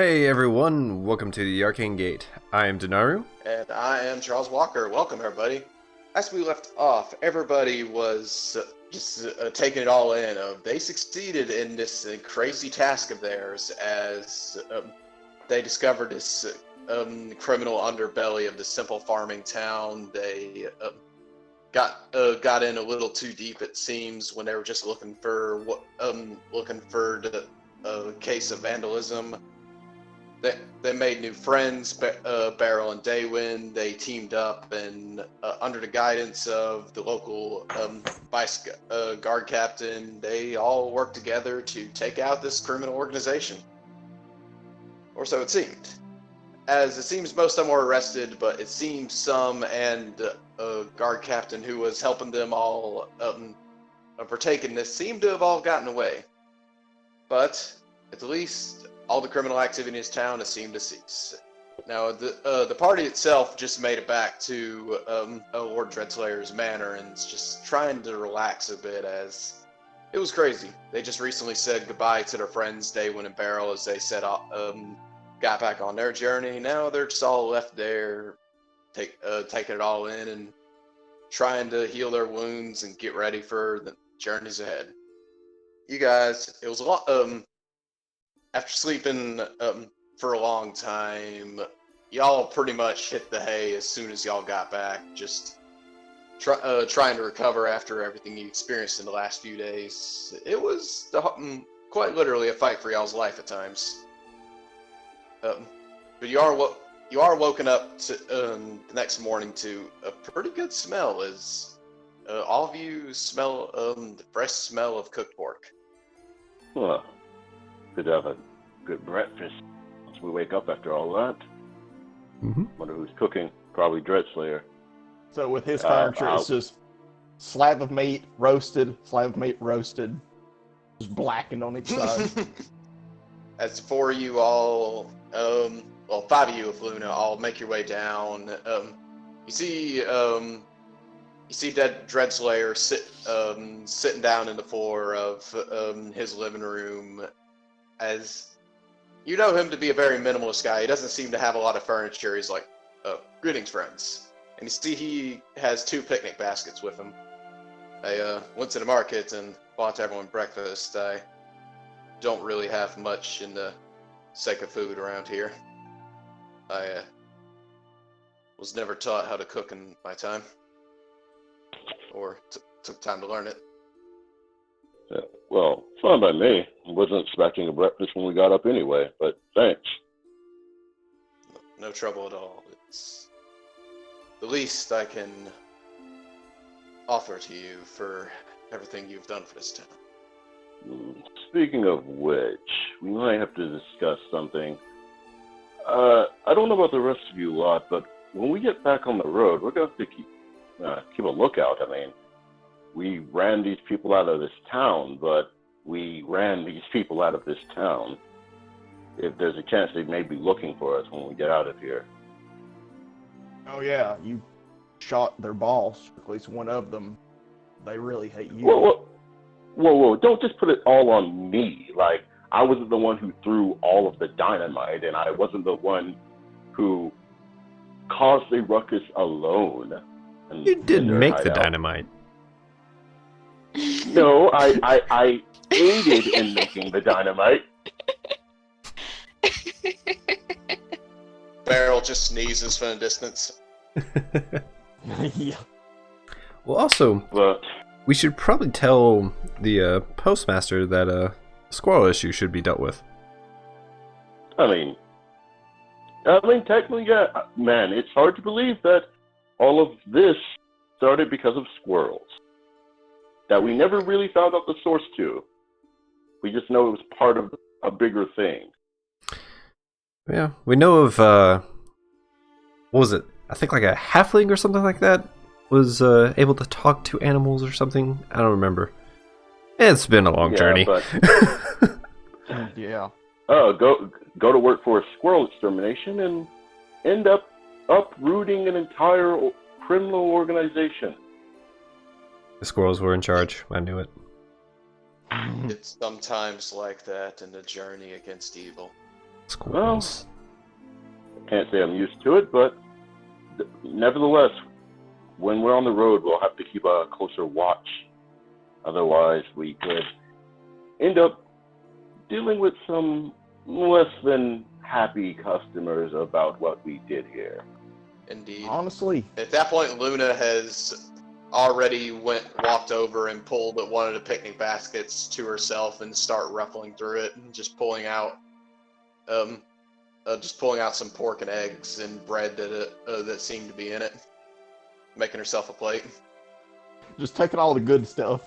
Hey everyone, welcome to the Arcane Gate. I am Denaru. And I am Charles Walker. Welcome, everybody. As we left off, everybody was just taking it all in. They succeeded in this crazy task of theirs as they discovered this criminal underbelly of the simple farming town. They got in a little too deep, it seems, when they were just looking for a case of vandalism. They made new friends, Beryl and Daywin. They teamed up and under the guidance of the local vice guard captain, they all worked together to take out this criminal organization. Or so it seemed. As it seems most of them were arrested, but it seems some and a guard captain who was helping them all partake in this seemed to have all gotten away. But at the least, all the criminal activity in his town has seemed to cease. Now, the party itself just made it back to Lord Dreadslayer's manor and is just trying to relax a bit, as it was crazy. They just recently said goodbye to their friends Daywin and Beryl as they got back on their journey. Now they're just all left there, taking it all in and trying to heal their wounds and get ready for the journeys ahead. You guys, it was a lot. After sleeping for a long time, y'all pretty much hit the hay as soon as y'all got back, just trying to recover after everything you experienced in the last few days. It was quite literally a fight for y'all's life at times. But you are woken up to, the next morning to a pretty good smell, as all of you smell the fresh smell of cooked pork. Well, could have a good breakfast once we wake up after all that. Wonder who's cooking. Probably Dreadslayer. So with his furniture, it's just slab of meat roasted, just blackened on each side. As for you all, well, five of you of Luna, all make your way down. You see Dreadslayer sitting down in the floor of his living room. As you know him to be a very minimalist guy, he doesn't seem to have a lot of furniture. He's like, greetings, friends. And you see he has two picnic baskets with him. I went to the market and bought everyone breakfast. I don't really have much in the sake of food around here. I was never taught how to cook in my time, or took time to learn it. Well, fine by me. I wasn't expecting a breakfast when we got up anyway, but thanks. No trouble at all. It's the least I can offer to you for everything you've done for this town. Speaking of which, we might have to discuss something. I don't know about the rest of you lot, but when we get back on the road, we're going to have to keep a lookout. I mean, we ran these people out of this town, but we ran these people out of this town. If there's a chance they may be looking for us when we get out of here. Oh yeah, you shot their boss, at least one of them. They really hate you. Whoa, don't just put it all on me. Like, I wasn't the one who threw all of the dynamite, and I wasn't the one who caused a ruckus alone. You didn't make the dynamite. No, I aided in making the dynamite. Beryl just sneezes from a distance. Yeah. Well, also, But we should probably tell the postmaster that a squirrel issue should be dealt with. I mean, technically, yeah. Man, it's hard to believe that all of this started because of squirrels. That we never really found out the source to. We just know it was part of a bigger thing. Yeah, we know of, what was it? I think like a halfling or something like that was able to talk to animals or something. I don't remember. It's been a long journey. But, Yeah. go to work for a squirrel extermination and end up uprooting an entire criminal organization. The squirrels were in charge. I knew it. It's sometimes like that in the journey against evil. Squirrels. Can't say I'm used to it, but nevertheless, when we're on the road, we'll have to keep a closer watch. Otherwise, we could end up dealing with some less than happy customers about what we did here. Indeed. Honestly, At that point, Luna has already walked over and pulled one of the picnic baskets to herself and start ruffling through it and just pulling out some pork and eggs and bread that seemed to be in it, making herself a plate. just taking all the good stuff.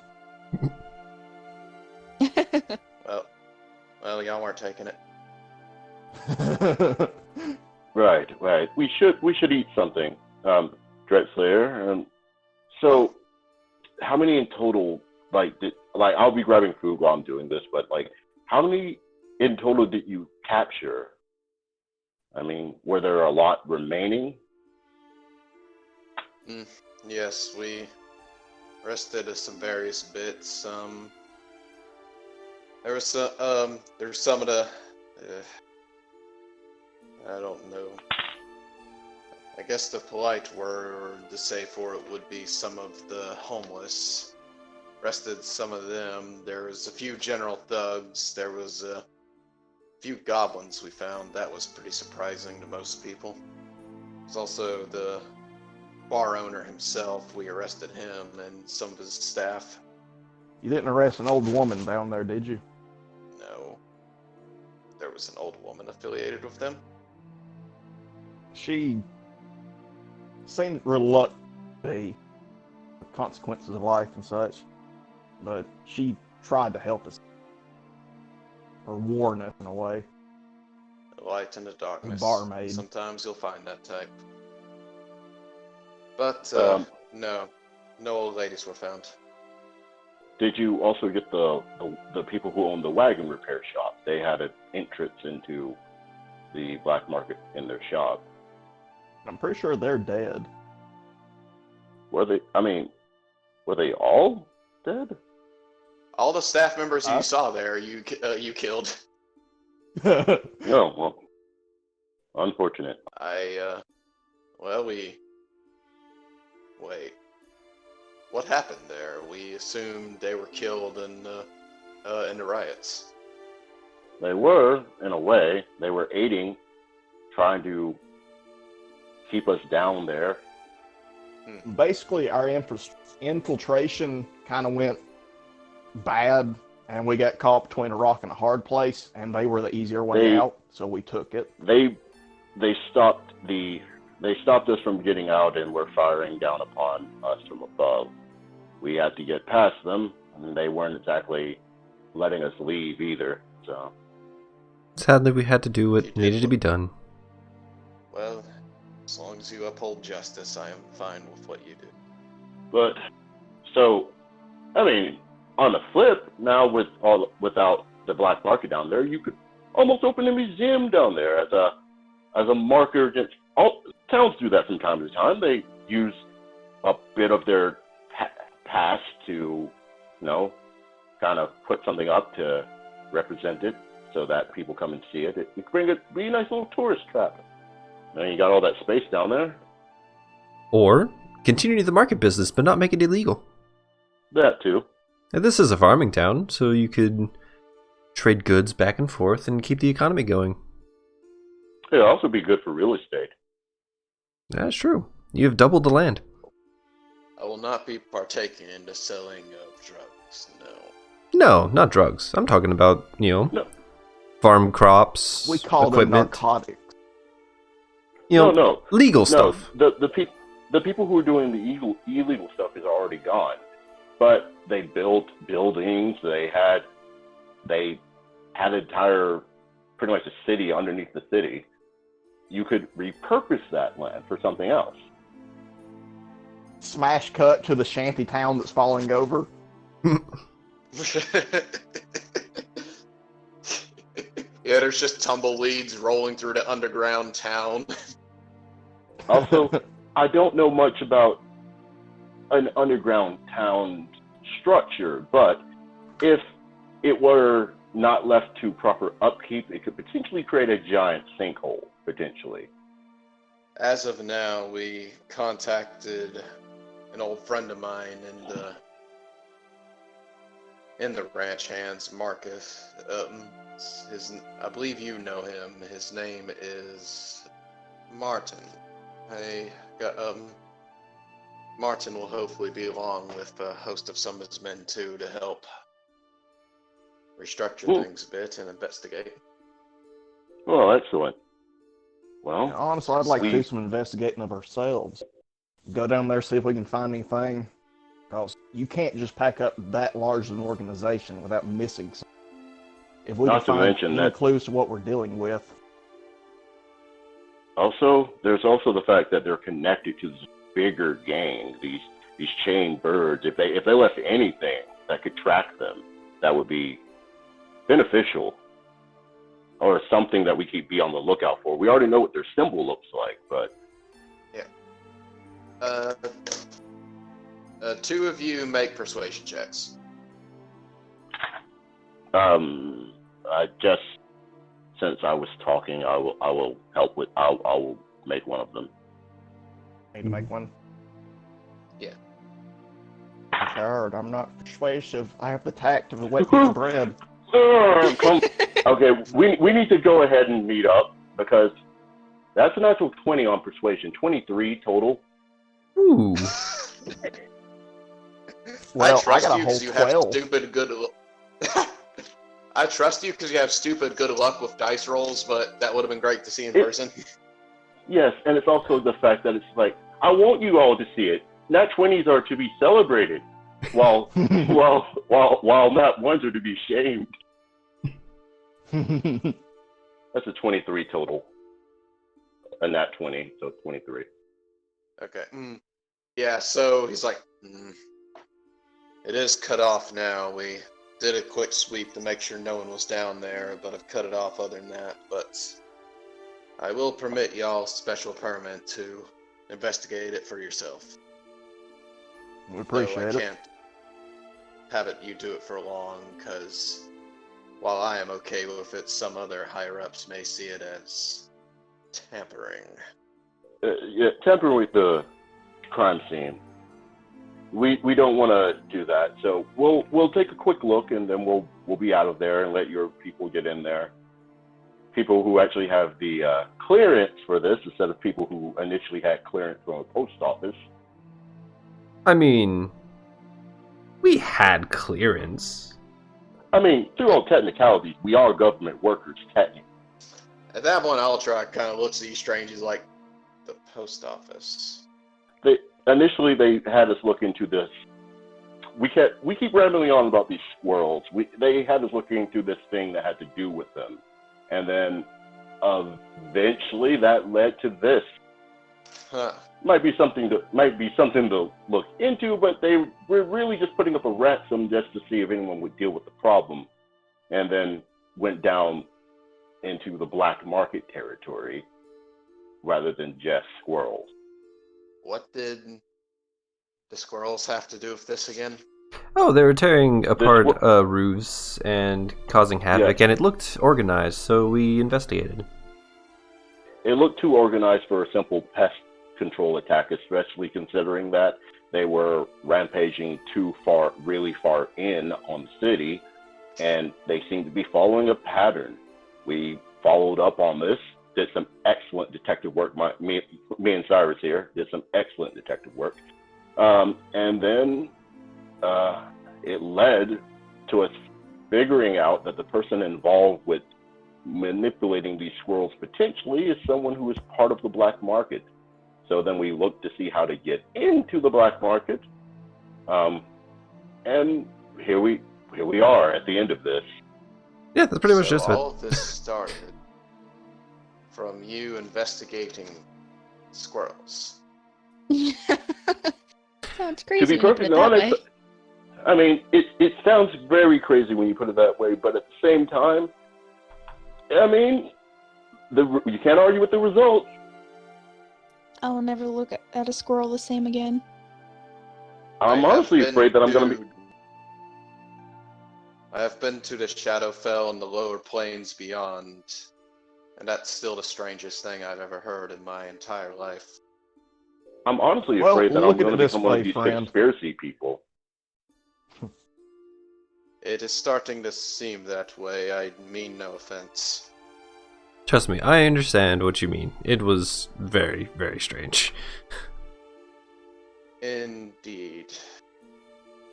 Well, y'all weren't taking it. Right. We should eat something, Dreadslayer. So, how many in total? I'll be grabbing food while I'm doing this, but how many in total did you capture? I mean, were there a lot remaining? Yes, we rested some various bits. There's some of the. I don't know. I guess the polite word to say for it would be some of the homeless. Rested some of them. There was a few general thugs. There was a few goblins we found. That was pretty surprising to most people. There's also the bar owner himself. We arrested him and some of his staff. You didn't arrest an old woman down there, did you? No. There was an old woman affiliated with them. She seemed reluctant to the consequences of life and such, but she tried to help us, or warn us in a way. The light in the darkness. Barmaid. Sometimes you'll find that type. But no old ladies were found. Did you also get the people who owned the wagon repair shop? They had an entrance into the black market in their shop. I'm pretty sure they're dead. Were they? I mean, were they all dead? All the staff members you saw there, you killed. No, well, unfortunate. Wait. What happened there? We assumed they were killed in the riots. They were, in a way. They were aiding, trying to keep us down there. Basically, our infiltration kind of went bad, and we got caught between a rock and a hard place, and they were the easier way out, so we took it. They stopped us from getting out and were firing down upon us from above. We had to get past them, and they weren't exactly letting us leave either. So sadly, we had to do what needed to be done. Well, as long as you uphold justice, I am fine with what you do. But so, I mean, on the flip, now without the black market down there, you could almost open a museum down there as a marker against. All towns do that from time to time. They use a bit of their past to, kind of put something up to represent it, so that people come and see it. It could be a nice little tourist trap. And you got all that space down there. Or continue the market business, but not make it illegal. That too. And this is a farming town, so you could trade goods back and forth and keep the economy going. It'll also be good for real estate. That's true. You have doubled the land. I will not be partaking in the selling of drugs, no. No, not drugs. I'm talking about, farm crops, We call them equipment. narcotics. No. Legal stuff. No, the people who are doing the illegal stuff is already gone. But they built buildings. They had entire, pretty much a city underneath the city. You could repurpose that land for something else. Smash cut to the shanty town that's falling over. Yeah, there's just tumbleweeds rolling through the underground town. Also, I don't know much about an underground town structure, but if it were not left to proper upkeep, it could potentially create a giant sinkhole, potentially. As of now, we contacted an old friend of mine in the ranch hands, Marcus. I believe you know him. His name is Martin. Martin will hopefully be along with a host of some of his men too to help restructure things a bit and investigate. Well, excellent. Well, Honestly, I'd like to do some investigating of ourselves. Go down there, see if we can find anything. Because you can't just pack up that large an organization without missing something. If we can find any clues to what we're dealing with. Also, there's also the fact that they're connected to this bigger gang, these chained birds. If they left anything that could track them, that would be beneficial. Or something that we could be on the lookout for. We already know what their symbol looks like, but... Yeah. Two of you make persuasion checks. Since I was talking, I will help with... I will make one of them. Need to make one? Yeah. Hard. I'm not persuasive. I have the tact of a wet piece of bread. Okay, we need to go ahead and meet up, because that's an actual 20 on persuasion. 23 total. Ooh. Well, I trust got a you whole because you 12. have stupid good I trust you because you have stupid good luck with dice rolls, but that would have been great to see in person. Yes, and it's also the fact that it's like, I want you all to see it. Nat 20s are to be celebrated, while nat 1s are to be shamed. That's a 23 total. A nat 20, so 23. Okay. Yeah, so he's like, it is cut off now. We did a quick sweep to make sure no one was down there, but I've cut it off other than that. But I will permit y'all special permit to investigate it for yourself. We appreciate it. I can't have you do it for long, because while I am okay with it, some other higher-ups may see it as tampering. Yeah, tampering with the crime scene. We don't want to do that, so we'll take a quick look, and then we'll be out of there and let your people get in there. People who actually have the clearance for this, instead of people who initially had clearance from a post office. I mean, we had clearance. I mean, through all technicalities, we are government workers, technically. At that point, Ultra kind of looks at you strange. He's like, the post office. Initially, they had us look into this. We keep rambling on about these squirrels. They had us looking into this thing that had to do with them, and then eventually that led to this. Might be something to look into, but they were really just putting up a ransom just to see if anyone would deal with the problem, and then went down into the black market territory rather than just squirrels. What did the squirrels have to do with this again? Oh, they were tearing apart roofs and causing havoc, and it looked organized, so we investigated. It looked too organized for a simple pest control attack, especially considering that they were rampaging really far in on the city, and they seemed to be following a pattern. We followed up on this, did some excellent detective work. Me and Cyrus here did some excellent detective work. And then it led to us figuring out that the person involved with manipulating these squirrels potentially is someone who is part of the black market. So then we looked to see how to get into the black market. And here we are at the end of this. Yeah, that's pretty much just it. All of this started from you investigating squirrels. Sounds crazy. To be perfectly honest, I mean, it sounds very crazy when you put it that way, but at the same time, I mean, you can't argue with the results. I will never look at a squirrel the same again. I'm honestly afraid that I'm going to be... I have been to the Shadowfell and the lower planes beyond, and that's still the strangest thing I've ever heard in my entire life. I'm honestly Well, afraid that look I'm at going it to this become one way, of these friend. conspiracy people. It is starting to seem that way. I mean no offense. Trust me, I understand what you mean. It was very, very strange. Indeed.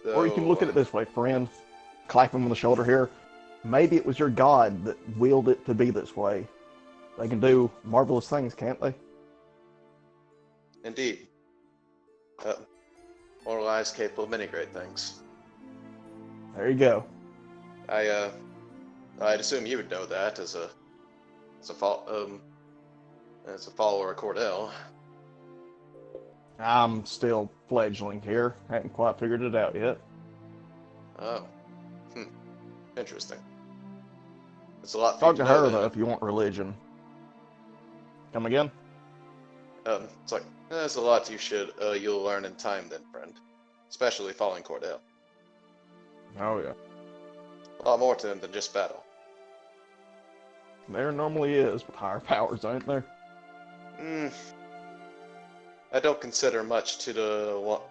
Or you can look at it Though, this way, friend. Clap him on the shoulder here. Maybe it was your God that willed it to be this way. They can do marvelous things, can't they? indeed. Mortal eye is capable of many great things. There you go. I'd assume you would know that as a follower of Cordell. I'm still fledgling here. Haven't quite figured it out yet. Oh, interesting. It's a lot for Talk you to to know her, though, then. if you want religion. Come again? It's like there's a lot you'll learn in time then, friend. Especially following Cordell. Oh, yeah. A lot more to them than just battle. There normally is with higher powers, ain't there? I don't consider much to the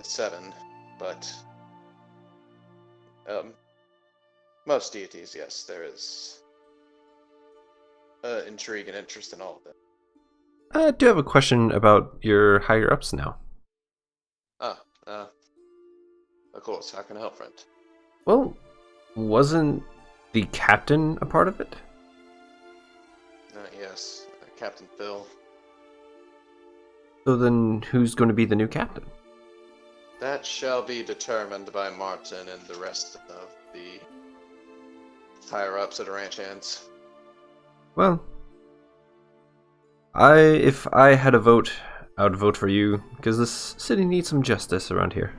seven, but most deities, yes, there is intrigue and interest in all of them. I do have a question about your higher ups now. Of course, how can I help, friend? Well, wasn't the captain a part of it? Yes, Captain Phil. So then who's going to be the new captain? That shall be determined by Martin and the rest of the higher-ups at the ranch hands. Well, if I had a vote, I would vote for you, because this city needs some justice around here.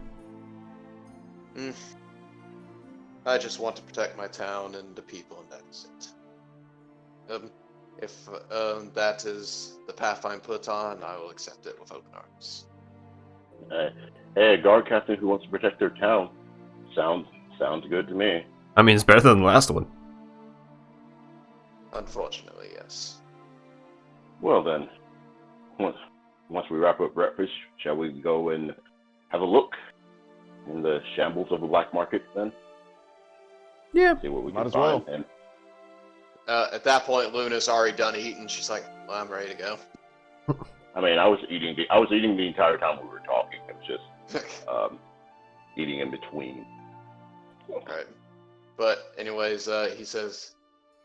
I just want to protect my town and the people, and that's it. If that is the path I'm put on, I will accept it with open arms. Hey, a guard captain who wants to protect their town. Sounds good to me. I mean, it's better than the last one. Unfortunately, yes. Well then, once we wrap up breakfast, shall we go and have a look in the shambles of the black market then? Yeah. See what we Might can as find. well. And At that point, Luna's already done eating. She's like, well, I'm ready to go. I mean, I was eating the entire time we were talking. It was just eating in between. Alright. But anyways, he says,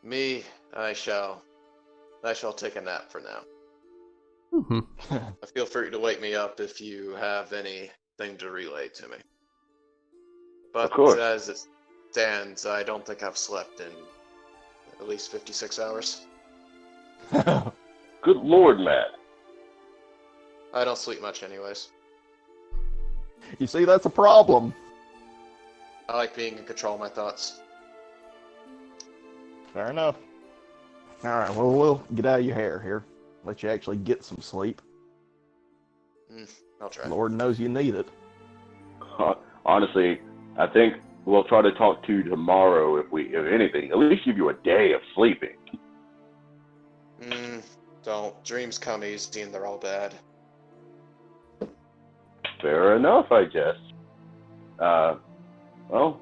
me, I shall take a nap for now. Mm-hmm. Feel free to wake me up if you have anything to relay to me. But Of course. as it stands, I don't think I've slept in at least 56 hours. Good Lord, Matt. I don't sleep much anyways. You see, that's a problem. I like being in control of my thoughts. Fair enough. Alright, well, we'll get out of your hair here. Let you actually get some sleep. I'll try. Lord knows you need it. Honestly, I think we'll try to talk to you tomorrow if anything. At least give you a day of sleeping. Don't. Dreams come easy and they're all bad. Fair enough, I guess. Well,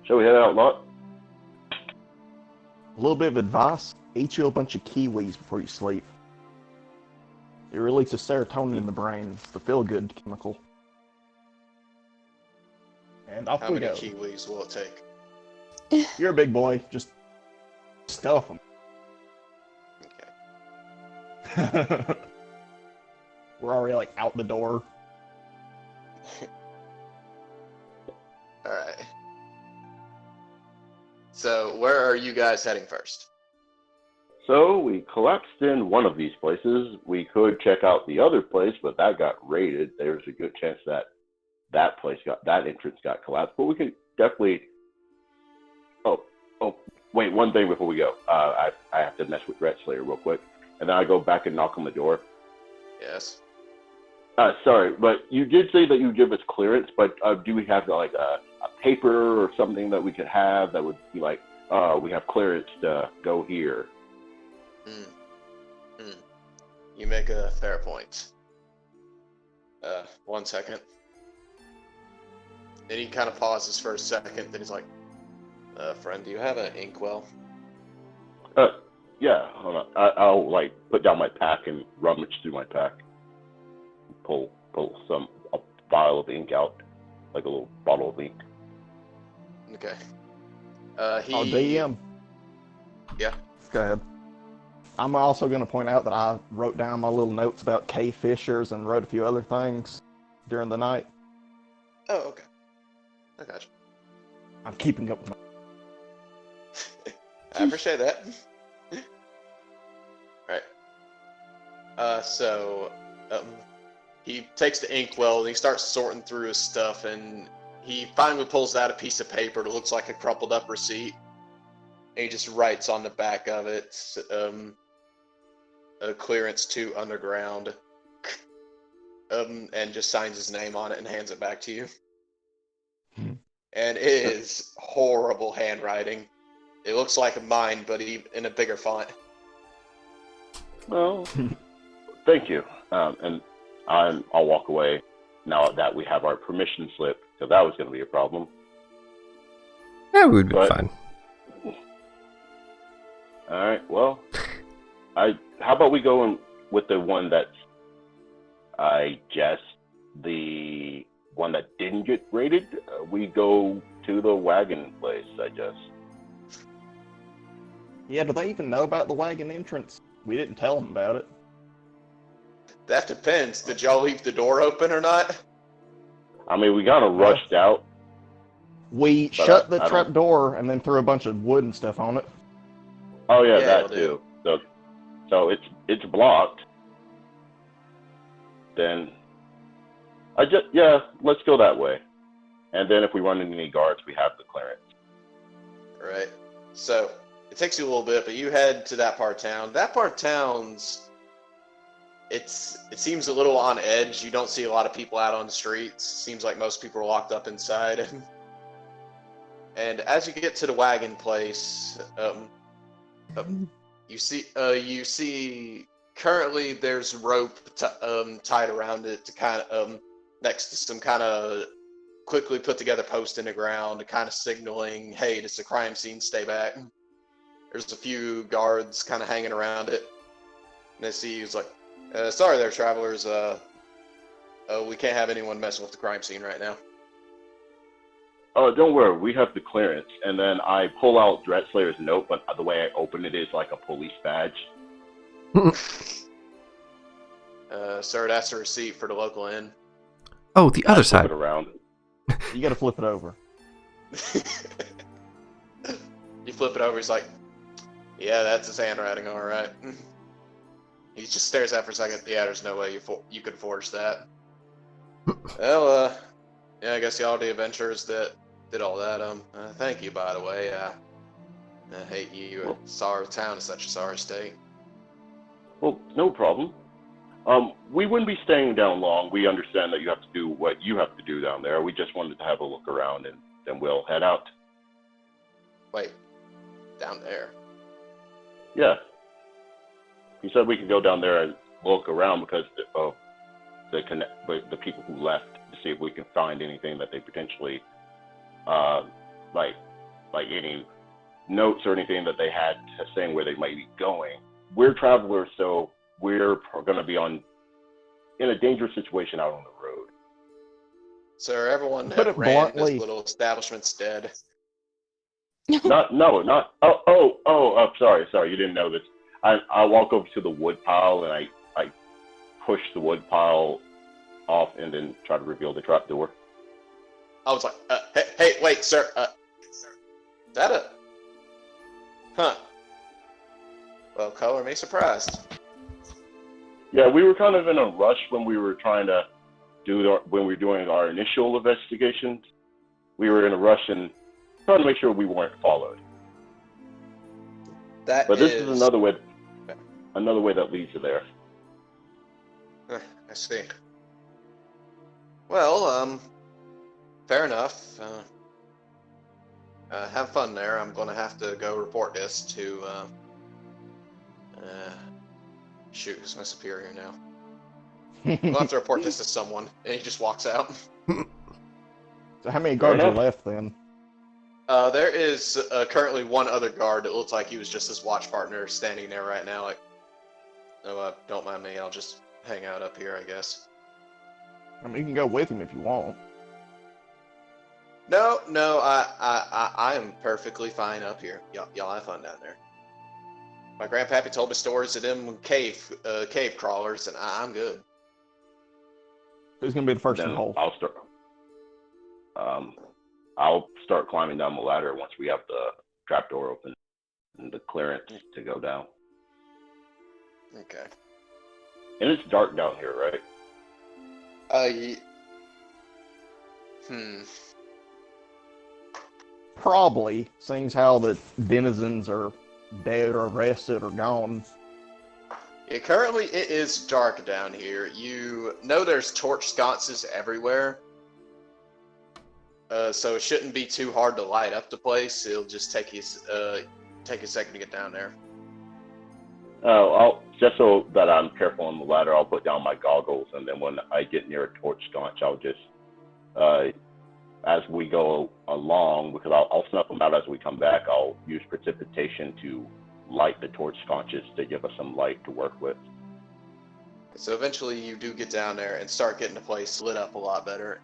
shall we head out, Lot? A little bit of advice. Eat you a bunch of kiwis before you sleep. It releases serotonin in the brain. It's the feel-good chemical. And off How we many go. kiwis will it take? You're a big boy. Just stuff them. Okay. We're already like out the door. Alright. So, where are you guys heading first? So we collapsed in one of these places. We could check out the other place, but that got raided. There's a good chance that that entrance got collapsed. But we could definitely. Oh, wait! One thing before we go, I have to mess with Red Slayer real quick, and then I go back and knock on the door. Yes. Sorry, but you did say that you give us clearance, but do we have like a paper or something that we could have that would be like, we have clearance to go here? Hmm. Hmm. You make a fair point. 1 second. Then he kind of pauses for a second, then he's like, friend, do you have an inkwell? Yeah, hold on. I'll like put down my pack and rummage through my pack. Pull a vial of ink out, like a little bottle of ink. Okay. He... Oh, DM. Yeah. Go ahead. I'm also going to point out that I wrote down my little notes about cave fishers and wrote a few other things during the night. Oh, okay. I got you. I'm keeping up with I appreciate that. Right. He takes the inkwell and he starts sorting through his stuff, and he finally pulls out a piece of paper that looks like a crumpled up receipt. And he just writes on the back of it, a clearance to underground, and just signs his name on it and hands it back to you. And it is horrible handwriting. It looks like mine, but in a bigger font. Well, thank you. And I'll walk away now that we have our permission slip, because that was going to be a problem. Yeah, we would be fine. All right. Well, how about we go in with the one that's, I guess, the one that didn't get raided? We go to the wagon place, I guess. Yeah, do they even know about the wagon entrance? We didn't tell them about it. That depends. Did y'all leave the door open or not? I mean, we kind of rushed out. We shut the trap door and then threw a bunch of wood and stuff on it. Oh yeah, that too. So it's blocked. Then let's go that way. And then if we run into any guards, we have the clearance. Right. So it takes you a little bit, but you head to that part of town. That part of town's it seems a little on edge. You don't see a lot of people out on the streets. Seems like most people are locked up inside. And as you get to the wagon place, you see currently there's rope tied around it to kind of next to some kind of quickly put together post in the ground, kind of signaling, "Hey, this is a crime scene. Stay back." There's a few guards kind of hanging around it, and they see you. It's like, "Sorry there, travelers. We can't have anyone messing with the crime scene right now." Oh, don't worry, we have the clearance. And then I pull out Dreadslayer's note, but the way I open it is like a police badge. Sir, that's a receipt for the local inn. Oh, the other side. Flip it around. You gotta flip it over. You flip it over, he's like, "Yeah, that's his handwriting, all right." He just stares at it for a second. "Yeah, there's no way you could forge that." Well, yeah, I guess y'all the adventurers that did all that. Thank you, by the way. I hate you. Sorry, town is such a sorry state. Well, no problem. We wouldn't be staying down long. We understand that you have to do what you have to do down there. We just wanted to have a look around, and then we'll head out. Wait, down there? Yeah. He said we could go down there and look around because of the people who left, to see if we can find anything that they potentially, like any notes or anything that they had saying where they might be going. We're travelers, so we're going to be in a dangerous situation out on the road. Sir, everyone Put that it ran bluntly. this little establishment's dead. Sorry, you didn't know this. I walk over to the wood pile and I push the wood pile off and then try to reveal the trap door. I was like, hey, wait, sir. That a... Huh. Well, color me surprised. Yeah, we were kind of in a rush when we were trying to when we were doing our initial investigations. We were in a rush and trying to make sure we weren't followed. But this is another way that leads to there. I see. Well, fair enough. Have fun there. I'm gonna have to go report this to, shoot, who's my superior now? I'll have to report this to someone, and he just walks out. So how many Fair guards are enough. left then? There is currently one other guard that looks like he was just his watch partner standing there right now. Like, no, don't mind me. I'll just hang out up here, I guess. I mean, you can go with him if you want. No, I am perfectly fine up here. Y'all have fun down there. My grandpappy told me stories of them cave crawlers, and I'm good. Who's gonna be the first to Then hole? I'll start climbing down the ladder once we have the trapdoor open and the clearance to go down. Okay. And it's dark down here, right? Probably, seeing how the denizens are dead or arrested or gone. Yeah, currently it is dark down here. You know there's torch sconces everywhere. So it shouldn't be too hard to light up the place. It'll just take you a second to get down there. I'll just so that I'm careful on the ladder, I'll put down my goggles, and then when I get near a torch sconce, I'll just, as we go along, because I'll snuff them out as we come back, I'll use precipitation to light the torch sconces to give us some light to work with. So eventually you do get down there and start getting the place lit up a lot better.